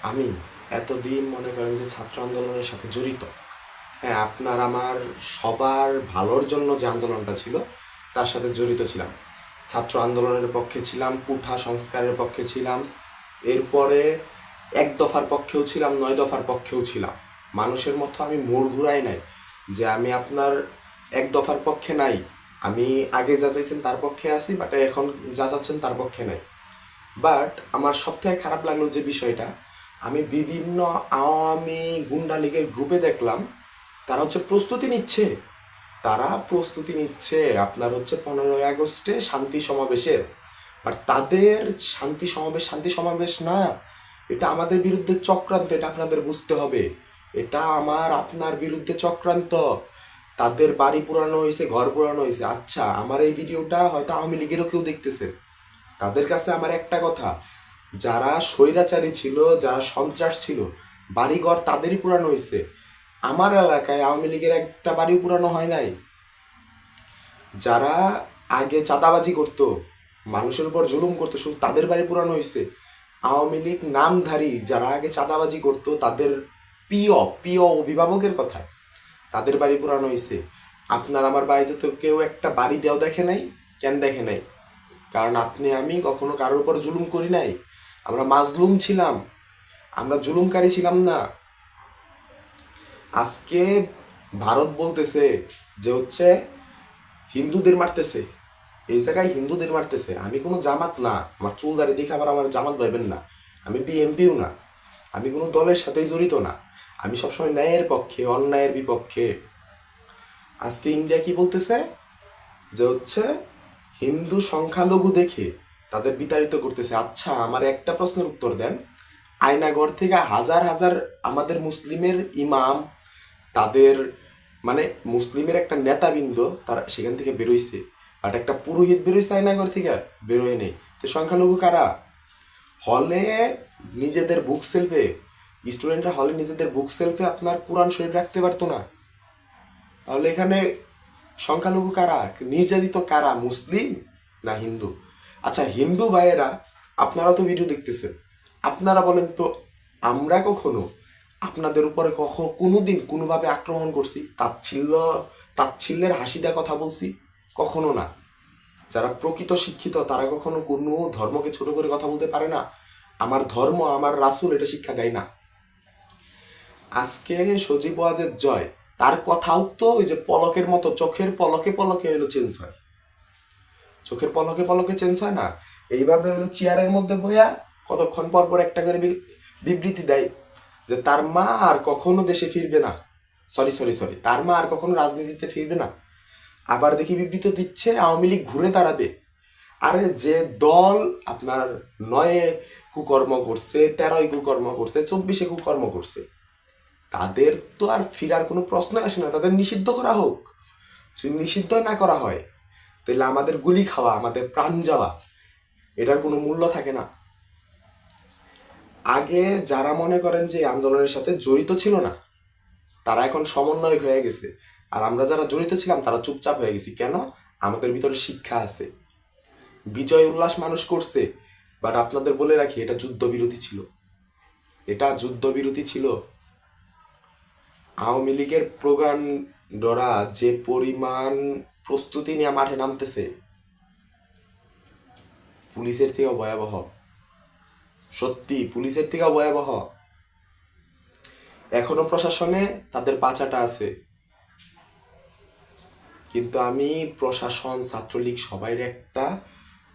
আমি এতদিন মনে করেন যে ছাত্র আন্দোলনের সাথে জড়িত। হ্যাঁ, আপনার আমার সবার ভালোর জন্য যে আন্দোলনটা ছিল তার সাথে জড়িত ছিলাম। ছাত্র আন্দোলনের পক্ষে ছিলাম, কুঠা সংস্কারের পক্ষে ছিলাম, এরপরে এক দফার পক্ষেও ছিলাম, 9 দফার পক্ষেও ছিলাম। মানুষের মতো আমি মোড় ঘুরাই নাই যে আমি আপনার এক দফার পক্ষে নাই। আমি আগে যা চাইছেন তার পক্ষে আছি, বাট এখন যা চাচ্ছেন তার পক্ষে নাই। বাট আমার সবথেকে খারাপ লাগলো যে বিষয়টা, আমি বিভিন্ন আওয়ামী গুন্ডা লীগের গ্রুপে দেখলাম তারা হচ্ছে প্রস্তুতি নিচ্ছে। তারা প্রস্তুতি নিচ্ছে আপনার হচ্ছে 15ই আগস্টে শান্তি সমাবেশের। আর তাদের শান্তি সমাবেশ না, এটা আমাদের বিরুদ্ধে চক্রান্ত, এটা আপনাদের বুঝতে হবে। এটা আমার আপনার বিরুদ্ধে চক্রান্ত। তাদের বাড়ি পুরানো হয়েছে, ঘর পুরানো হয়েছে। আচ্ছা, আমার এই ভিডিওটা হয়তো আওয়ামী লীগেরও কেউ দেখতেছে। তাদের কাছে আমার একটা কথা, যারা স্বৈরাচারী ছিল, যারা সন্ত্রাস ছিল, বাড়িঘর তাদেরই পুরানো হয়েছে। আমার এলাকায় আওয়ামী লীগের একটা বাড়িও পুরানো হয় নাই। যারা আগে চাঁদাবাজি করতো, মানুষের উপর জুলুম করতো, শুধু তাদের বাড়ি পুরানো হয়েছে। আওয়ামী লীগ নামধারী যারা আগে চাঁদাবাজি করতো, তাদের প্রিয় প্রিয় অভিভাবকের কথায় তাদের বাড়ি পুরানো হয়েছে। আপনার আমার বাড়িতে তো কেউ একটা বাড়ি দেওয়া দেখে নাই। কেন দেখে নাই? কারণ আপনি আমি কখনো কারোর উপর জুলুম করি নাই। আমরা মাজলুম ছিলাম, আমরা জুলুমকারী ছিলাম না। আজকে ভারত বলতেছে যে হচ্ছে হিন্দুদের মারতেছে, এই জায়গায় হিন্দুদের মারতেছে। আমি কোনো জামাত না, আমার চুল দাড়ি দেখে আবার আমার জামাত ভাববেন না। আমি বিএমপিও না, আমি কোনো দলের সাথেই জড়িত না। আমি সবসময় ন্যায়ের পক্ষে, অন্যায়ের বিপক্ষে। আজকে ইন্ডিয়া কি বলতেছে যে হচ্ছে হিন্দু সংখ্যালঘু দেখে তাদের বিতাড়িত করতেছে। আচ্ছা, আমার একটা প্রশ্নের উত্তর দেন। আয়নাগর থেকে হাজার হাজার আমাদের মুসলিমের ইমাম, তাদের মানে মুসলিমের একটা নেতাবৃন্দ তারা সেখান থেকে বেরোইছে, বাট একটা পুরোহিত বেরোইছে আয়নাগর থেকে? বেরোয় নেই। তো সংখ্যালঘু কারা? হলে নিজেদের বুক সেলফে, স্টুডেন্টরা হলে নিজেদের বুক সেলফে আপনার কোরআন শরীফ রাখতে পারতো না। তাহলে এখানে সংখ্যালঘু কারা, নির্যাতিত কারা, মুসলিম না হিন্দু? আচ্ছা, হিন্দু ভাইয়েরা আপনারা তো ভিডিও দেখতেছেন, আপনারা বলেন তো, আমরা কখনো আপনাদের উপরে কখনো কোনোদিন কোনোভাবে আক্রমণ করছি, তাচ্ছিল্যের হাসি দেওয়া কথা বলছি? কখনো না। যারা প্রকৃত শিক্ষিত তারা কখনো কোনো ধর্মকে ছোট করে কথা বলতে পারে না। আমার ধর্ম, আমার রাসূল এটা শিক্ষা দেয় না। আজকে সজীব ওয়াজেদ জয়, তার কথাও তো ওই যে পলকের মতো, চোখের পলকে পলকে হলো চেঞ্জ হয়। চোখের পলকে পলকে চেঞ্জ হয় না। এইভাবে হলো চেয়ারের মধ্যে বইয়া কতক্ষণ পর পর একটা করে বিবৃতি দেয় যে তার মা আর কখনো দেশে ফিরবে না। সরি সরি সরি, তার মা আর কখনো রাজনীতিতে ফিরবে না। আবার দেখি বিবৃতি দিচ্ছে আওয়ামী লীগ ঘুরে দাঁড়াবে। আরে যে দল আপনার 9-এ কুকর্ম করছে, 13-য় কুকর্ম করছে, 24-এ কুকর্ম করছে, তাদের তো আর ফিরার কোনো প্রশ্ন আসে না। তাদের নিষিদ্ধ করা হোক। যদি নিষিদ্ধ না করা হয়, তাহলে আমাদের গুলি খাওয়া, আমাদের প্রাণ যাওয়া, এটার কোনো মূল্য থাকে না। আগে যারা মনে করেন যে এই আন্দোলনের সাথে জড়িত ছিল না, তারা এখন সমন্বয়ক হয়ে গেছে। আর আমরা যারা জড়িত ছিলাম তারা চুপচাপ হয়ে গেছি। কেন? আমাদের ভিতরে শিক্ষা আছে, বিজয় উল্লাস মানুষ করছে। বাট আপনাদের বলে রাখি, এটা যুদ্ধবিরোধী ছিল। এটা যুদ্ধবিরোধী ছিল। আওয়ামী লীগের প্রোগ্রামরা যে পরিমাণ প্রস্তুতি নিয়ে মাঠে নামতেছে, পুলিশের থেকেও ভয়াবহ। সত্যি, পুলিশের থেকেও ভয়াবহ। এখনো প্রশাসনে তাদের পাচাটা আছে। কিন্তু আমি প্রশাসন, ছাত্রলীগ সবাই একটা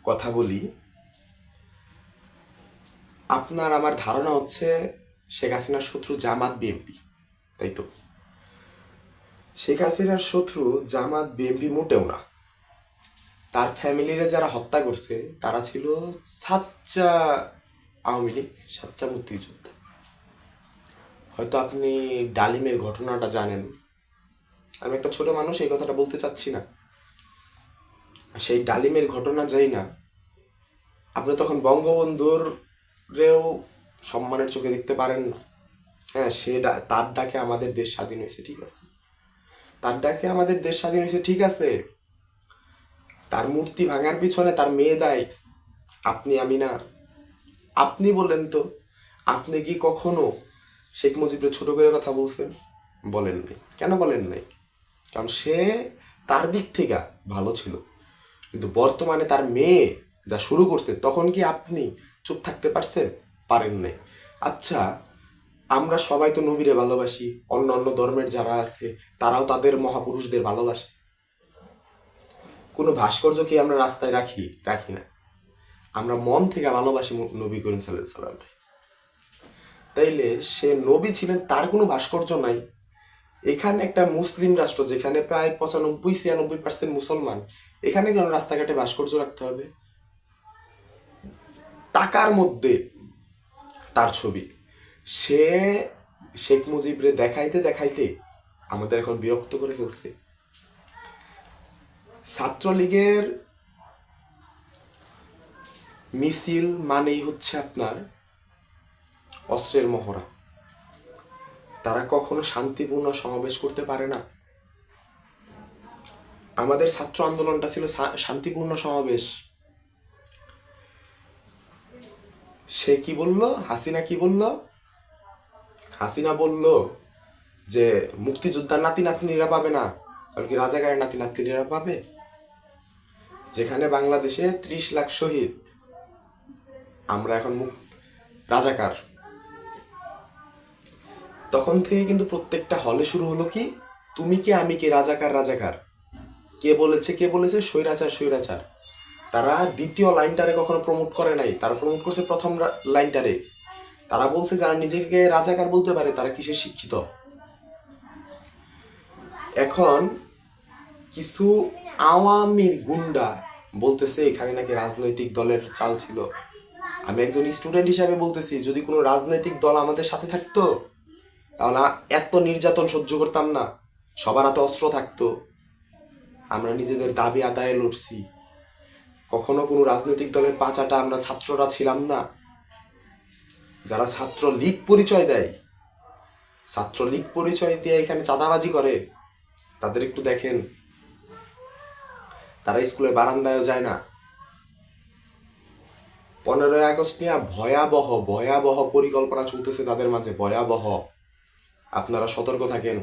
কথা বলি, আপনার আমার ধারণা হচ্ছে শেখ হাসিনার শত্রু জামাত বিএনপি, তাই তো? শেখ হাসিনার শত্রু জামাত বিএনপি মোটেও না। তার ফ্যামিলিরে যারা হত্যা করছে তারা ছিল সাচ্চা আওয়ামী লীগ, সাচ্চা মুক্তিযোদ্ধা। হয়তো আপনি ডালিমের ঘটনাটা জানেন। আমি একটা ছোট মানুষ, এই কথাটা বলতে চাচ্ছি না। সেই ডালিমের ঘটনা যাই না, আপনি তখন বঙ্গবন্ধুর রেও সম্মানের চোখে দেখতে পারেন না। হ্যাঁ, তার ডাকে আমাদের দেশ স্বাধীন হয়েছে, ঠিক আছে। তার ডাকে আমাদের দেশ স্বাধীন হয়েছে, ঠিক আছে। তার মূর্তি ভাঙার পিছনে তার মেয়ে দায়ী, আপনি আমি না। আপনি বলেন তো, আপনি কি কখনো শেখ মুজিবের ছোট করে কথা বলছেন? বলেন নাই। কেন বলেন নাই? কারণ সে তার দিক থেকে ভালো ছিল, কিন্তু বর্তমানে তার মেয়ে যা শুরু করছে, তখন কি আপনি চুপ থাকতে পারছেন? পারেন নাই। আচ্ছা, আমরা সবাই তো নবীরে ভালোবাসি, অন্য অন্য ধর্মের যারা আছে তারাও তাদের মহাপুরুষদের ভালোবাসে। কোনো ভাস্কর্য কি আমরা রাস্তায় রাখি? রাখি না। আমরা মন থেকে ভালোবাসি নবী করিম সাল্লাল্লাহু আলাইহি সাল্লাম। তাইলে সে নবী ছিলেন, তার কোনো ভাস্কর্য নাই। এখানে একটা মুসলিম রাষ্ট্র যেখানে প্রায় 95-96% মুসলমান, এখানে কেন রাস্তাঘাটে ভাস্কর্য রাখতে হবে? টাকার মধ্যে তার ছবি। সে শেখ মুজিবরে দেখাইতে দেখাইতে আমাদের এখন বিরক্ত করে ফেলছে। ছাত্রলীগের মিছিল মানেই হচ্ছে আপনার অস্ত্রের মহড়া। তারা কখনো শান্তিপূর্ণ সমাবেশ করতে পারে না। আমাদের ছাত্র আন্দোলনটা ছিল শান্তিপূর্ণ সমাবেশ। সে কি বলল? হাসিনা কি বলল? হাসিনা বলল যে মুক্তিযোদ্ধার নাতি নাতনিরা পাবে না, আর কি রাজাকারের নাতি নাতনিরা পাবে? যেখানে বাংলাদেশে 30 লাখ শহীদ, আমরা এখন রাজাকার। তখন থেকে কিন্তু প্রত্যেকটা হলে শুরু হলো কি, তুমি কি আমি কি, রাজাকার রাজাকার। কে বলেছে? কে বলেছে? স্বৈরাচার স্বৈরাচার। তারা দ্বিতীয় লাইনটারে কখনো প্রমোট করে নাই, তারা প্রমোট করছে প্রথম লাইনটারে। তারা বলছে যারা নিজেকে রাজাকার বলতে পারে তারা কিসের শিক্ষিত। এখন কিছু আওয়ামী গুন্ডা বলতেছে এখানে নাকি রাজনৈতিক দলের চাল ছিল। আমি একজন স্টুডেন্ট হিসাবে বলতেছি, যদি কোনো রাজনৈতিক দল আমাদের সাথে থাকতো তাহলে এত নির্যাতন সহ্য করতাম না, সবার হাতে অস্ত্র থাকতো, আমরা নিজেদের দাবি আদায়ে লড়ছি। কখনো কোনো রাজনৈতিক দলের পাচাটা আমরা ছাত্ররা ছিলাম না। যারা ছাত্র লীগ পরিচয় দেয়, ছাত্রলীগ পরিচয় দিয়ে এখানে চাঁদাবাজি করে, তাদের একটু দেখেন, তারা স্কুলের বারান্দায়ও যায় না। 15ই আগস্ট নিয়ে ভয়াবহ ভয়াবহ পরিকল্পনা চলতেছে তাদের মাঝে, ভয়াবহ। আপনারা সতর্ক থাকেন।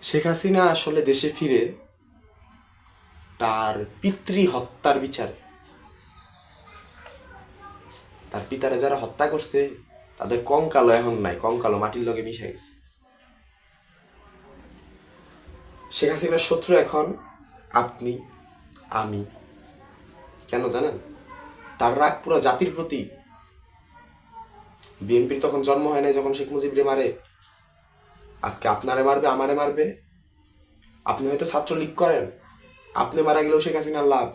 শেখ হাসিনা আসলে দেশে ফিরে তার পিতৃ হত্যার বিচারে, তার পিতারে যারা হত্যা করছে তাদের কঙ্কালো এখন নাই, কঙ্কালো মাটির লগে মিশে গেছে। শেখ হাসিনার শত্রু এখন আপনি, আমি। কেন জানেন? তার রাগ পুরো জাতির প্রতি। বিএনপির তখন জন্ম হয় নাই যখন শেখ মুজিবরে মারে, আজকে আপনারে মারবে, আমারে মারবে। আপনি হয়তো ছাত্রলীগ করেন, আপনি মারা গেলেও শেখ হাসিনার লাভ,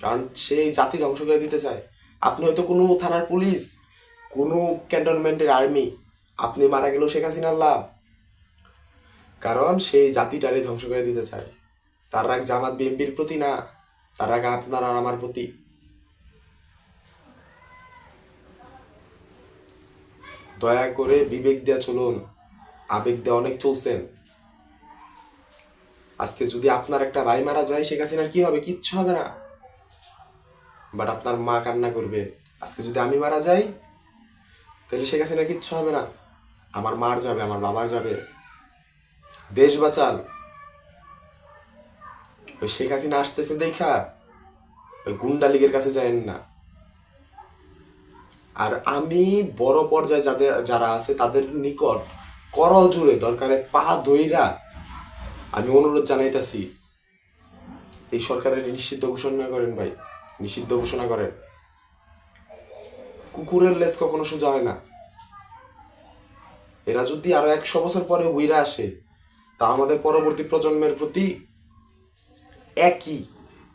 কারণ সেই জাতি ধ্বংস করে দিতে চায়। আপনি হয়তো কোনো থানার পুলিশ, কোনো ক্যান্টনমেন্টের আর্মি, আপনি মারা গেলেও শেখ হাসিনার লাভ, কারণ সেই জাতিটারে ধ্বংস করে দিতে চায়। তার রাগ জামাত বিএনপির প্রতি না, তার রাগ আপনার আর আমার প্রতি। দয়া করে বিবেক দেয়া চলুন, আবেগ দিয়ে অনেক চলছেন। আজকে যদি আপনার একটা ভাই মারা যায়, শেখ হাসিনার কি হবে? কিচ্ছু হবে না, বাট আপনার মা কান্না করবে। আজকে যদি আমি মারা যাই তাহলে শেখ হাসিনার কিচ্ছু হবে না, আমার মার যাবে, আমার বাবার যাবে। দেশ বাঁচান। ওই শেখ হাসিনা আসতেছে দেখা ওই গুন্ডা লীগের কাছে যায়েন না। আর আমি বড় পর্যায়ে যারা আছে তাদের নিকট করল জুড়ে দরকারে পা ধইরা আমি অনুরোধ জানাইতেছি, এই সরকারের নিষিদ্ধ ঘোষণা করেন ভাই, নিষিদ্ধ ঘোষণা করেন। কুকুরের লেজ কখনো সোজা হয় না। এরা যদি আরো 100 বছর পরে উইরা আসে, তা আমাদের পরবর্তী প্রজন্মের প্রতি একই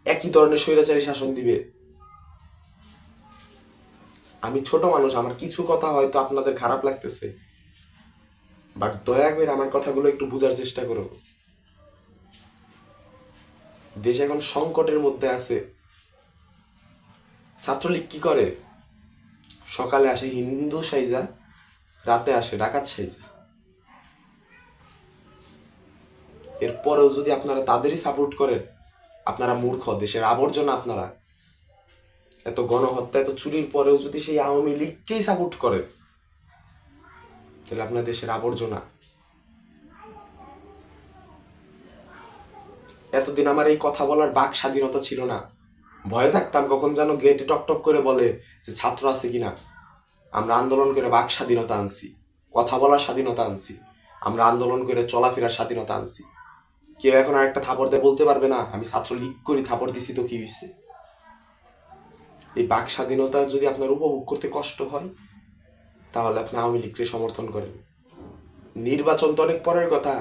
একই ধরনের স্বৈরাচারী শাসন দিবে। আমি ছোট মানুষ, আমার কিছু কথা হয়তো আপনাদের খারাপ লাগতেছে, বাট দয়া করে আমার কথাগুলো একটু বোঝার চেষ্টা করুন। দেশ এখন সংকটের মধ্যে আছে। ছাত্রলীগ কি করে? সকালে আসে হিন্দু সাইজা, রাতে আসে ডাকাত সাইজা। এরপরেও যদি আপনারা তাদেরই সাপোর্ট করেন, আপনারা মূর্খ, দেশের আবর্জনা আপনারা। এত গণহত্যা, এত চুরির পরেও যদি সেই আওয়ামী লীগকেই সাপোর্ট করেন, তাহলে আপনার দেশের আবর্জনা। এতদিন আমার এই কথা বলার বাক স্বাধীনতা ছিল না, ভয়ে থাকতাম কখন যেন গেটে টকটক করে বলে যে ছাত্র আছে কিনা। আমরা আন্দোলন করে বাক স্বাধীনতা আনছি, কথা বলার স্বাধীনতা আনছি, আমরা আন্দোলন করে চলাফেরার স্বাধীনতা আনছি। কেউ এখন আর একটা থাপড় দিয়ে বলতে পারবে না আমি ছাত্র লীগ করি, থাপড় দিছি তো কি হয়েছে। এই বাক স্বাধীনতা যদি আপনার উপভোগ করতে কষ্ট হয়, তাহলে আপনি আওয়ামী লীগকে সমর্থন করেন। নির্বাচন তো অনেক পরের কথা,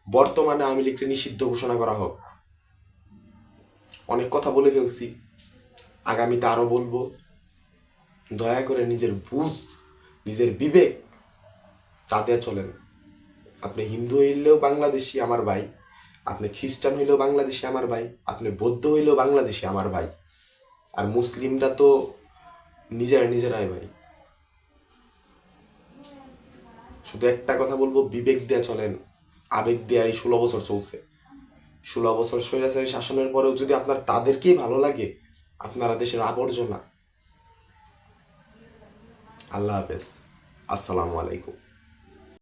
বর্তমানে আওয়ামী লীগকে নিষিদ্ধ ঘোষণা করা হোক। অনেক কথা বলে ফেলছি, আগামীতে আরো বলবো। দয়া করে নিজের বুঝ, নিজের বিবেক তাতে চলেন। আপনি হিন্দু হইলেও বাংলাদেশি আমার ভাই, আপনি খ্রিস্টান হইলেও বাংলাদেশি আমার ভাই, আপনি বৌদ্ধ হইলেও বাংলাদেশি আমার ভাই, আর মুসলিমরা তো নিজেরাই ভাই। শুধু একটা কথা বলবো, বিবেক দিয়ে চলেন, আবেগ দিয়ে। এই 16 বছর চলছে, 16 বছর স্বৈরাচারী শাসনের পরেও যদি আপনার তাদেরকেই ভালো লাগে, আপনারা দেশের আবর্জনা। আল্লাহ হাফেজ, আসসালামু আলাইকুম।